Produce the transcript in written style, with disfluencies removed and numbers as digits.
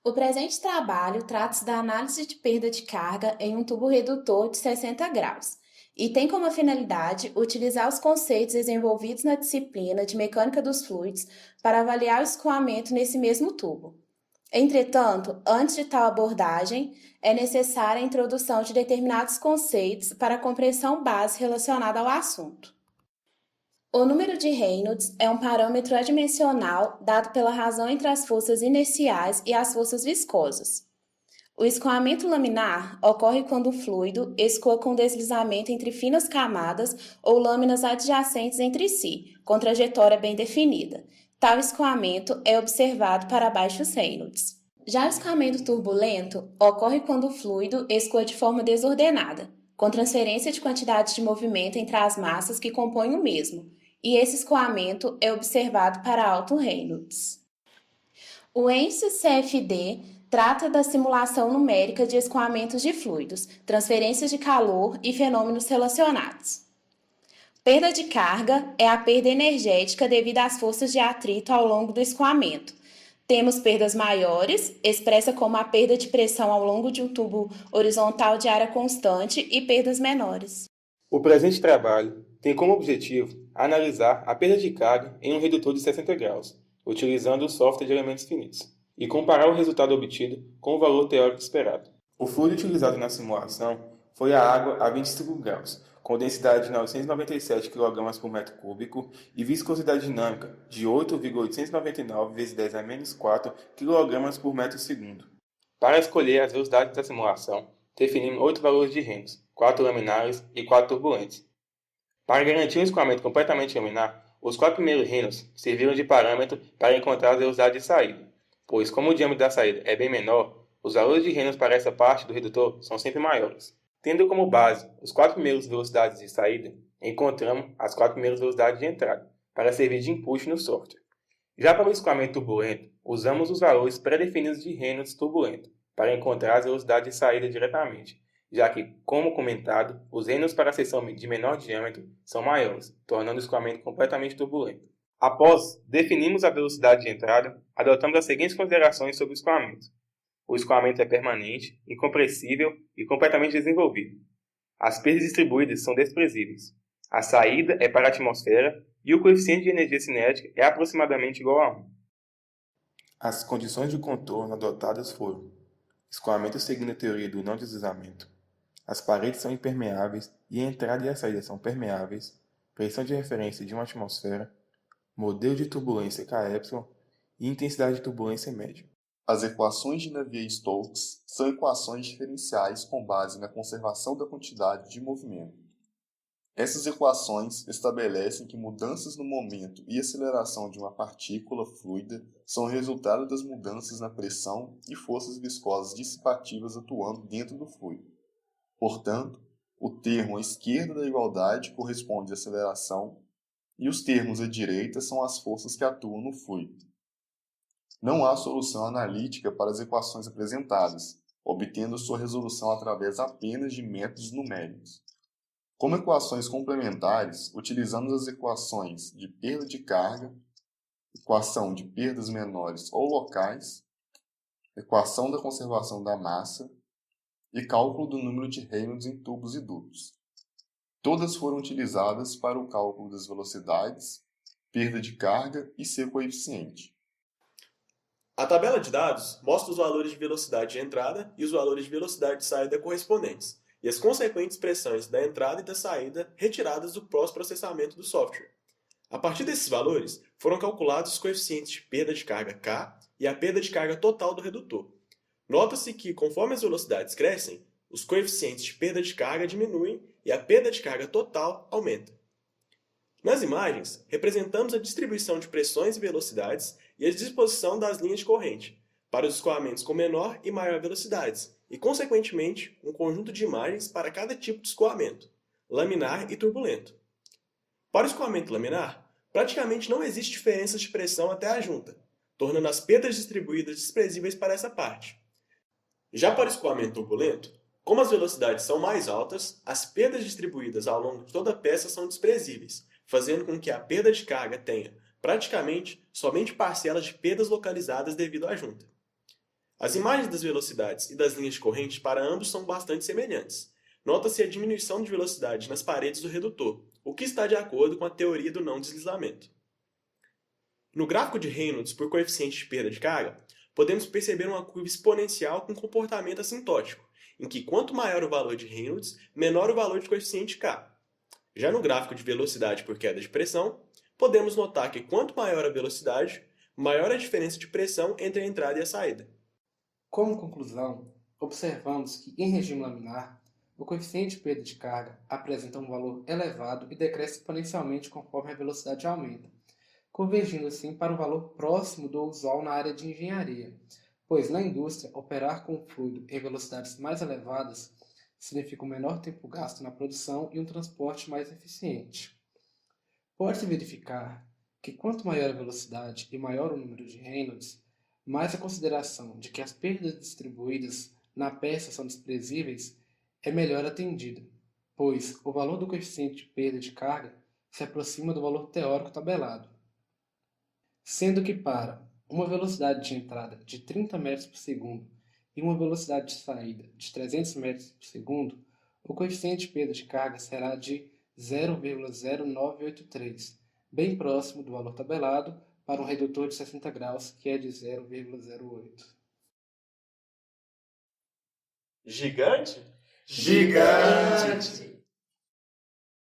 O presente trabalho trata-se da análise de perda de carga em um tubo redutor de 60 graus e tem como finalidade utilizar os conceitos desenvolvidos na disciplina de mecânica dos fluidos para avaliar o escoamento nesse mesmo tubo. Entretanto, antes de tal abordagem, é necessária a introdução de determinados conceitos para a compreensão base relacionada ao assunto. O número de Reynolds é um parâmetro adimensional dado pela razão entre as forças inerciais e as forças viscosas. O escoamento laminar ocorre quando o fluido escoa com deslizamento entre finas camadas ou lâminas adjacentes entre si, com trajetória bem definida. Tal escoamento é observado para baixos Reynolds. Já o escoamento turbulento ocorre quando o fluido escoa de forma desordenada, com transferência de quantidade de movimento entre as massas que compõem o mesmo, e esse escoamento é observado para alto Reynolds. O ENSE-CFD trata da simulação numérica de escoamentos de fluidos, transferências de calor e fenômenos relacionados. Perda de carga é a perda energética devido às forças de atrito ao longo do escoamento. Temos perdas maiores, expressa como a perda de pressão ao longo de um tubo horizontal de área constante, e perdas menores. O presente trabalho tem como objetivo analisar a perda de carga em um redutor de 60 graus, utilizando o software de elementos finitos, e comparar o resultado obtido com o valor teórico esperado. O fluido utilizado na simulação foi a água a 25 graus, com densidade de 997 kg por metro cúbico e viscosidade dinâmica de 8,899 vezes 10 a menos 4 kg por metro segundo. Para escolher as velocidades da simulação, definimos 8 valores de Reynolds, 4 laminares e 4 turbulentos. Para garantir um escoamento completamente laminar, os 4 primeiros Reynolds serviram de parâmetro para encontrar a velocidade de saída, pois como o diâmetro da saída é bem menor, os valores de Reynolds para essa parte do redutor são sempre maiores. Tendo como base os 4 primeiros velocidades de saída, encontramos as 4 primeiras velocidades de entrada, para servir de input no software. Já para o escoamento turbulento, usamos os valores pré-definidos de Reynolds turbulento, para encontrar as velocidades de saída diretamente, já que, como comentado, os Reynolds para a seção de menor diâmetro são maiores, tornando o escoamento completamente turbulento. Após definirmos a velocidade de entrada, adotamos as seguintes considerações sobre o escoamento. O escoamento é permanente, incompressível e completamente desenvolvido. As perdas distribuídas são desprezíveis. A saída é para a atmosfera e o coeficiente de energia cinética é aproximadamente igual a 1. As condições de contorno adotadas foram: escoamento seguindo a teoria do não deslizamento, as paredes são impermeáveis e a entrada e a saída são permeáveis, pressão de referência de uma atmosfera, modelo de turbulência Kepsilon e intensidade de turbulência média. As equações de Navier-Stokes são equações diferenciais com base na conservação da quantidade de movimento. Essas equações estabelecem que mudanças no momento e aceleração de uma partícula fluida são resultado das mudanças na pressão e forças viscosas dissipativas atuando dentro do fluido. Portanto, o termo à esquerda da igualdade corresponde à aceleração e os termos à direita são as forças que atuam no fluido. Não há solução analítica para as equações apresentadas, obtendo sua resolução através apenas de métodos numéricos. Como equações complementares, utilizamos as equações de perda de carga, equação de perdas menores ou locais, equação da conservação da massa e cálculo do número de Reynolds em tubos e dutos. Todas foram utilizadas para o cálculo das velocidades, perda de carga e seu coeficiente. A tabela de dados mostra os valores de velocidade de entrada e os valores de velocidade de saída correspondentes, e as consequentes expressões da entrada e da saída retiradas do pós-processamento do software. A partir desses valores, foram calculados os coeficientes de perda de carga K e a perda de carga total do redutor. Nota-se que, conforme as velocidades crescem, os coeficientes de perda de carga diminuem e a perda de carga total aumenta. Nas imagens, representamos a distribuição de pressões e velocidades e a disposição das linhas de corrente, para os escoamentos com menor e maior velocidades, e, consequentemente, um conjunto de imagens para cada tipo de escoamento, laminar e turbulento. Para o escoamento laminar, praticamente não existe diferença de pressão até a junta, tornando as perdas distribuídas desprezíveis para essa parte. Já para o escoamento turbulento, como as velocidades são mais altas, as perdas distribuídas ao longo de toda a peça são desprezíveis, fazendo com que a perda de carga tenha, praticamente, somente parcelas de perdas localizadas devido à junta. As imagens das velocidades e das linhas de corrente para ambos são bastante semelhantes. Nota-se a diminuição de velocidade nas paredes do redutor, o que está de acordo com a teoria do não deslizamento. No gráfico de Reynolds por coeficiente de perda de carga, podemos perceber uma curva exponencial com comportamento assintótico, em que quanto maior o valor de Reynolds, menor o valor de coeficiente K. Já no gráfico de velocidade por queda de pressão, podemos notar que quanto maior a velocidade, maior a diferença de pressão entre a entrada e a saída. Como conclusão, observamos que, em regime laminar, o coeficiente de perda de carga apresenta um valor elevado e decresce exponencialmente conforme a velocidade aumenta, convergindo assim para um valor próximo do usual na área de engenharia, pois na indústria, operar com o fluido em velocidades mais elevadas significa um menor tempo gasto na produção e um transporte mais eficiente. Pode-se verificar que quanto maior a velocidade e maior o número de Reynolds, mais a consideração de que as perdas distribuídas na peça são desprezíveis é melhor atendida, pois o valor do coeficiente de perda de carga se aproxima do valor teórico tabelado. Sendo que para uma velocidade de entrada de 30 metros por segundo e uma velocidade de saída de 300 metros por segundo, o coeficiente de perda de carga será de 0,0983, bem próximo do valor tabelado para um redutor de 60 graus, que é de 0,08. Gigante? Gigante!